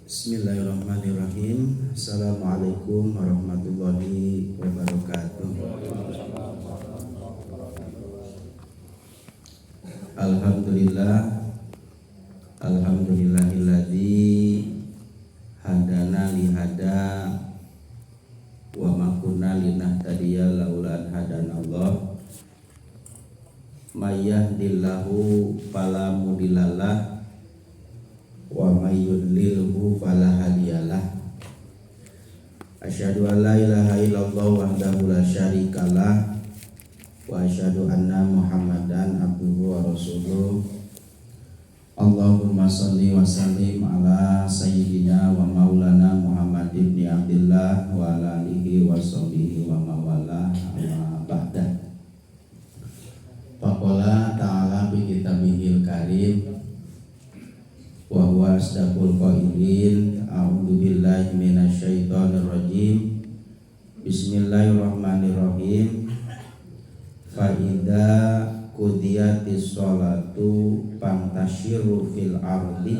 Bismillahirrahmanirrahim. Assalamualaikum warahmatullahi wabarakatuh. Alhamdulillah, alhamdulillahilladzi hadana lihada wa ma kunna linahtadiya laula an hadanallah. May yahdihillahu fala mudhillalah wa may yudlilhu fala hadiyalah. Asyhadu an la ilaha illallah wahdahu la syarikalah wa asyhadu anna Muhammadan abduhu wa rasuluh. Allahumma shalli wa sallim ala sayyidina wa maulana Muhammad ibn Abdillah wa ala alihi wa sahbihi wa mawala amma ba'da. Faqala ta'ala bi kitabihil karim wa huwa asdaqul qailin. A'udzu billahi minasyaitonir rajim. Bismillahirrahmanirrahim. Fa idza qudiyatis sholatu fantashiru fil ardi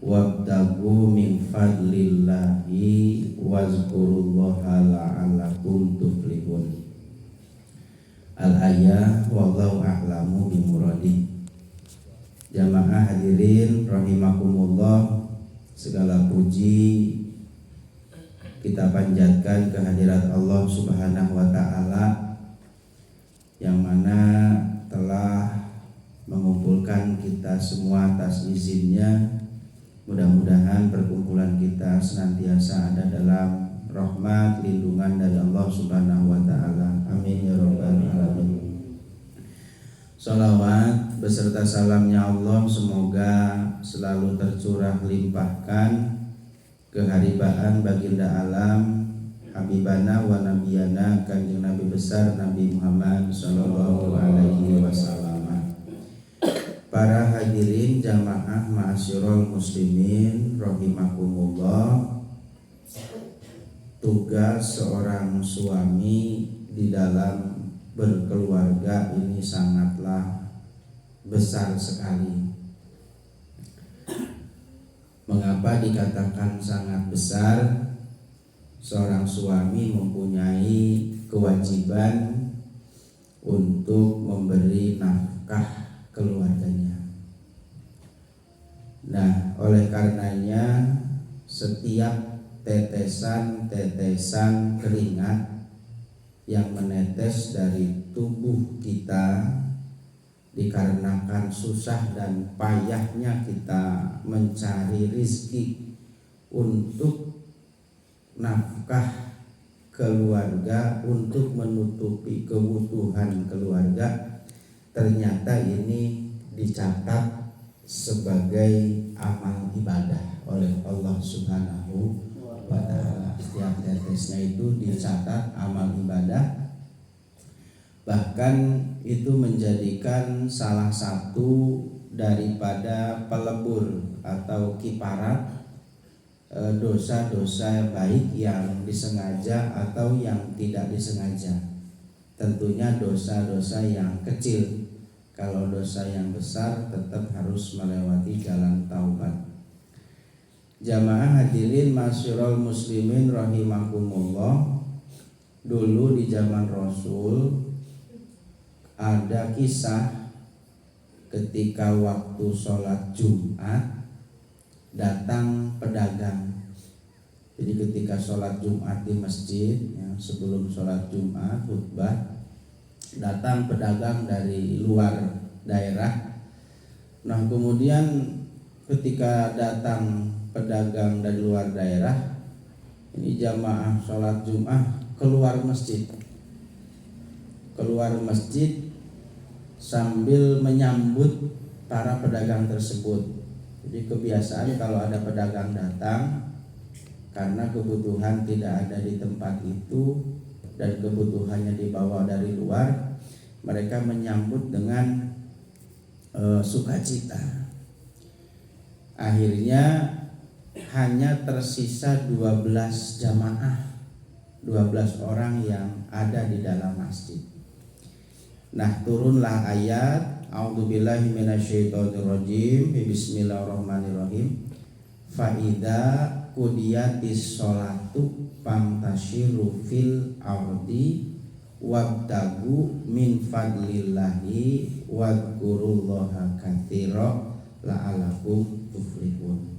wabtagu min fadlillahi wazkurullaha la'allakum tuflihun. Al-ayah wallahu a'lamu bimuradih. Jamaah hadirin rahimakumullah, segala puji kita panjatkan kehadirat Allah Subhanahu wa taala yang mana telah mengumpulkan kita semua atas izinnya. Mudah-mudahan perkumpulan kita senantiasa ada dalam rahmat lindungan dari Allah Subhanahu wa taala. Amin ya rabbal alamin. Salawat beserta salamnya Allah semoga selalu tercurah limpahkan keharibaan baginda alam habibana wa nabiyana kanjeng Nabi besar Nabi Muhammad sallallahu alaihi wasallam. Para hadirin jamaah ma'asyiral muslimin rahimakumullah, tugas seorang suami di dalam berkeluarga ini sangatlah besar sekali. Mengapa dikatakan sangat besar? Seorang suami mempunyai kewajiban untuk memberi nafkah keluarganya. Nah, oleh karenanya setiap tetesan-tetesan keringat yang menetes dari tubuh kita dikarenakan susah dan payahnya kita mencari rizki untuk nafkah keluarga, untuk menutupi kebutuhan keluarga, ternyata ini dicatat sebagai amal ibadah oleh Allah Subhanahu wa ta'ala. Setiap tetesnya itu dicatat amal ibadah. Bahkan itu menjadikan salah satu daripada pelebur atau kiparat dosa-dosa baik yang disengaja atau yang tidak disengaja. Tentunya dosa-dosa yang kecil. Kalau dosa yang besar tetap harus melewati jalan taubat. Jamaah hadirin masyarul muslimin rahimakumullah, dulu di zaman Rasul ada kisah ketika waktu sholat Jumat datang pedagang. Jadi ketika sholat Jumat di masjid, ya, sebelum sholat Jumat khutbah, datang pedagang dari luar daerah. Nah kemudian ketika datang pedagang dari luar daerah, ini jamaah sholat Jumat keluar masjid sambil menyambut para pedagang tersebut. Jadi kebiasaan kalau ada pedagang datang karena kebutuhan tidak ada di tempat itu dan kebutuhannya dibawa dari luar, mereka menyambut dengan sukacita. Akhirnya hanya tersisa 12 jamaah, 12 orang yang ada di dalam masjid. Nah, turunlah ayat A'udzubillahi minasyaitonirrajim. Bismillahirrahmanirrahim. Faida kudiyatis sholatu fantashiru fil ardi wabtagu min fadlillahi wadkurullaha katsira la'alakum tuflihun.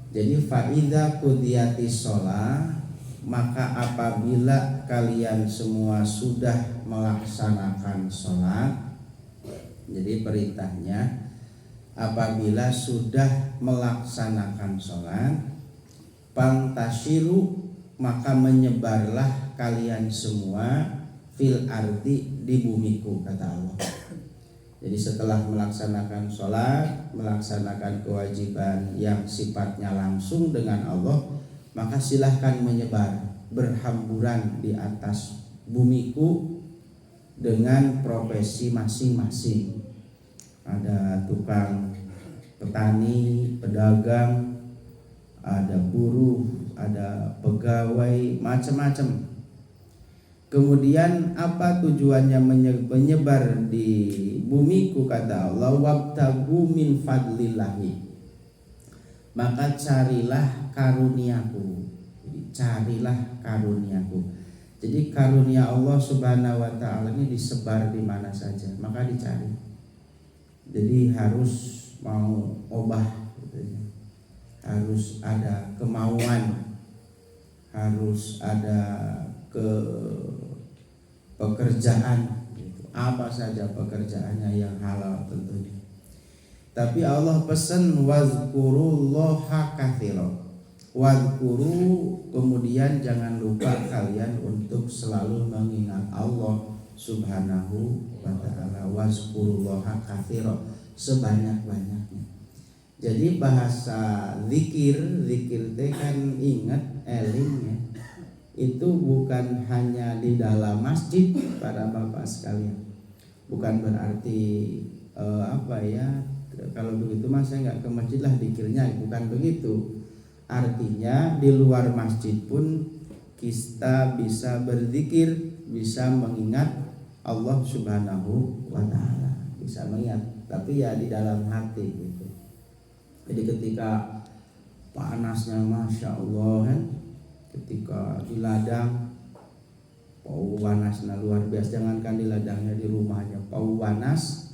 Jadi faida kudiyatis sholat, maka apabila kalian semua sudah melaksanakan sholat, jadi perintahnya apabila sudah melaksanakan sholat, pantashiru, maka menyebarlah kalian semua fil ardi, di bumiku, kata Allah. Jadi setelah melaksanakan sholat, melaksanakan kewajiban yang sifatnya langsung dengan Allah, maka silahkan menyebar, berhamburan di atas bumiku dengan profesi masing-masing. Ada tukang petani, pedagang, ada buruh, ada pegawai, macam-macam. Kemudian apa tujuannya menyebar di bumiku, kata Allah, wabtagu min fadlillahi, maka carilah karuniaku. Carilah karuniaku. Jadi karunia Allah Subhanahu wa taala ini disebar di mana saja, maka dicari. Jadi harus mau obah gitu ya. Harus ada kemauan, harus ada pekerjaan gitu. Apa saja pekerjaannya yang halal tentunya. Tapi Allah pesan wazkurullaha katsira. Wazkuru, kemudian jangan lupa kalian untuk selalu mengingat Allah Subhanahu wa ta'ala. Wazkurullaha katsira, sebanyak-banyaknya. Jadi bahasa zikir teh kan ingat, eling ya. Itu bukan hanya di dalam masjid para bapak sekalian. Bukan berarti kalau begitu mah saya nggak ke masjid lah zikirnya, bukan begitu. Artinya di luar masjid pun kita bisa berzikir, bisa mengingat Allah Subhanahu wa ta'ala, bisa mengingat, tapi ya di dalam hati gitu. Jadi ketika panasnya Masya Allah kan, ketika di ladang panasnya luar biasa, jangankan di ladangnya, di rumahnya panas.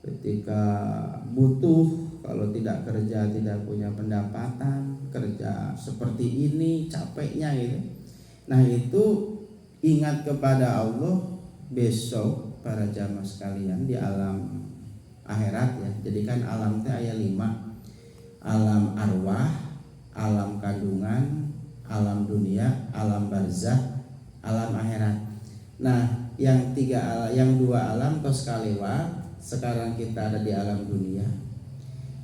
Ketika butuh, kalau tidak kerja, tidak punya pendapatan, kerja seperti ini capeknya gitu. Nah itu ingat kepada Allah besok para jamaah sekalian di alam akhirat ya. Jadi kan alam itu ada 5. Alam arwah, alam kandungan, alam dunia, alam barzah, alam akhirat. Nah, yang 2 alam tos kalewat. Sekarang kita ada di alam dunia.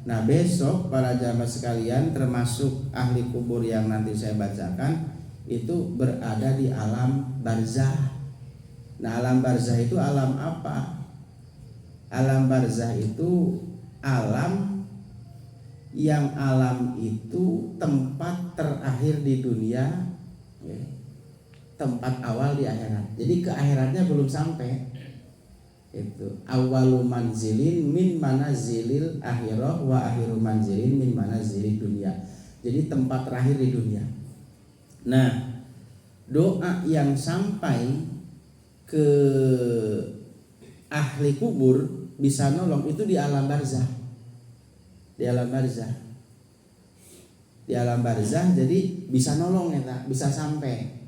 Nah, besok para jamaah sekalian, termasuk ahli kubur yang nanti saya bacakan, itu berada di alam barzah. Nah, alam barzah itu alam apa? Alam barzah itu alam yang alam itu tempat terakhir di dunia, ya, tempat awal di akhirat. Jadi ke akhiratnya belum sampai. Itu awalu manzilin min manazilil akhirah wa akhiru manzilin min manazilid dunia. Jadi tempat terakhir di dunia. Nah, doa yang sampai ke ahli kubur bisa nolong itu di alam barzah. Di alam barzah. Di alam barzah jadi bisa nolong ya, bisa sampai.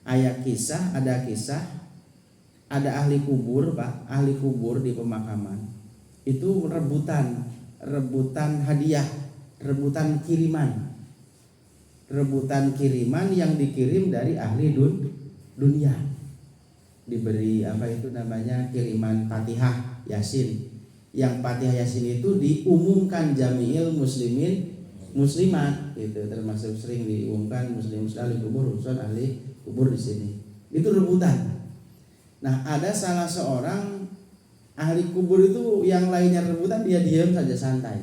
Ada kisah ada ahli kubur, Pak, ahli kubur di pemakaman. Itu rebutan hadiah, rebutan kiriman. Rebutan kiriman yang dikirim dari ahli dunia. Diberi kiriman Fatihah Yasin. Yang Fatihah Yasin itu diumumkan jami'il muslimat gitu, termasuk sering diumumkan muslim ahli kubur, khusus ahli kubur di sini. Itu rebutan. Nah, ada salah seorang ahli kubur itu yang lainnya rebutan, dia diam saja, santai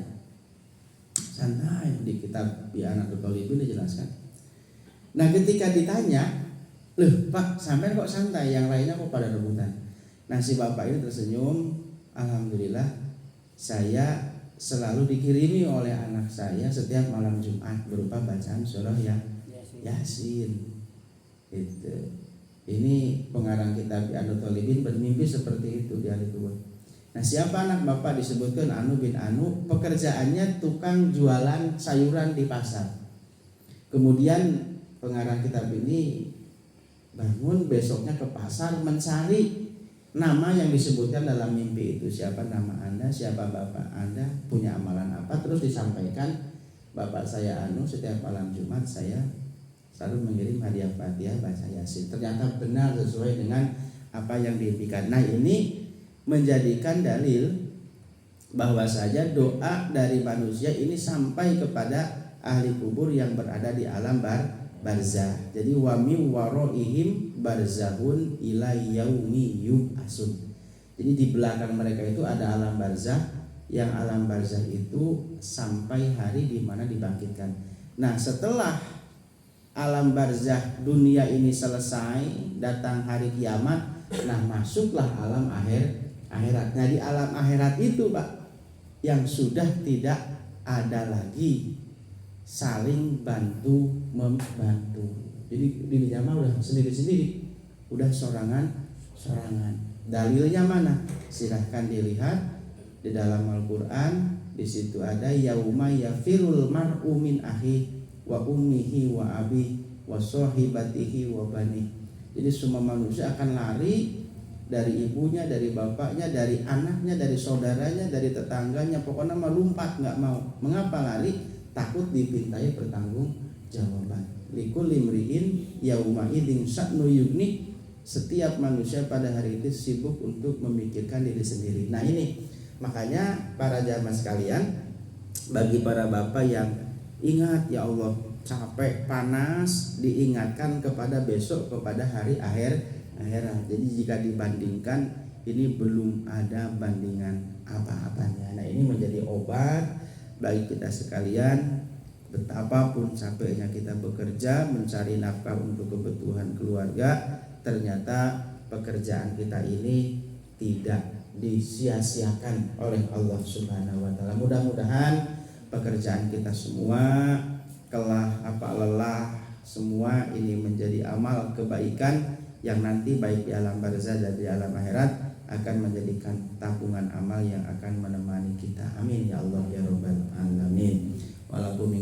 di kitab I'anatul Talibin dijelaskan. Nah, ketika ditanya, "Loh, Pak, sampai kok santai, yang lainnya kok pada rebutan?" Nah, si bapak ini tersenyum, "Alhamdulillah, saya selalu dikirimi oleh anak saya setiap malam Jumat berupa bacaan surah Yasin. Itu. Ini pengarang kitab Anu Thalibin bermimpi seperti itu di hari kubur. Nah, siapa anak bapak disebutkan Anu bin Anu, pekerjaannya tukang jualan sayuran di pasar. Kemudian pengarang kitab ini bangun besoknya ke pasar mencari nama yang disebutkan dalam mimpi itu. Siapa nama Anda, siapa bapak Anda, punya amalan apa, terus disampaikan, bapak saya Anu setiap malam Jumat saya selalu mengirim hadiah Fatihah baca Yasin. Ternyata benar sesuai dengan apa yang diimpikan. Nah, ini menjadikan dalil bahwa saja doa dari manusia ini sampai kepada ahli kubur yang berada di alam barzah. Jadi wa min waraihim barzahun ila yaumi yub'atsun. Jadi di belakang mereka itu ada alam barzah, yang alam barzah itu sampai hari di mana dibangkitkan. Nah, setelah alam barzah dunia ini selesai, datang hari kiamat, nah masuklah alam akhirat. Nah, di alam akhirat itu Pak, yang sudah tidak ada lagi saling bantu membantu. Jadi di jamaah udah sendiri-sendiri, udah sorangan. Dalilnya mana? Silahkan dilihat di dalam Al-Qur'an. Di situ ada yauma yafirul mar'u min akhi wa ummihi wa abi wa sahibatihi wa bani. Jadi semua manusia akan lari dari ibunya, dari bapaknya, dari anaknya, dari saudaranya, dari tetangganya, pokoknya melompat, nggak mau. Mengapa lari? Takut dipintai pertanggung jawaban. Likul limriin yauma idzin sya'nu yughni. Setiap manusia pada hari itu sibuk untuk memikirkan diri sendiri. Nah, ini makanya para jamaah sekalian, bagi para bapak yang ingat, ya Allah, capek, panas, diingatkan kepada besok, kepada hari akhirat. Jadi jika dibandingkan, ini belum ada bandingan apa-apanya. Nah, ini menjadi obat bagi kita sekalian. Betapapun capeknya kita bekerja mencari nafkah untuk kebutuhan keluarga, ternyata pekerjaan kita ini tidak disia-siakan oleh Allah Subhanahu wa taala. Mudah-mudahan pekerjaan kita semua, lelah, semua ini menjadi amal kebaikan yang nanti baik di alam barzah dan di alam akhirat akan menjadikan tabungan amal yang akan menemani kita. Amin ya Allah ya Rabbal alamin. Walaupun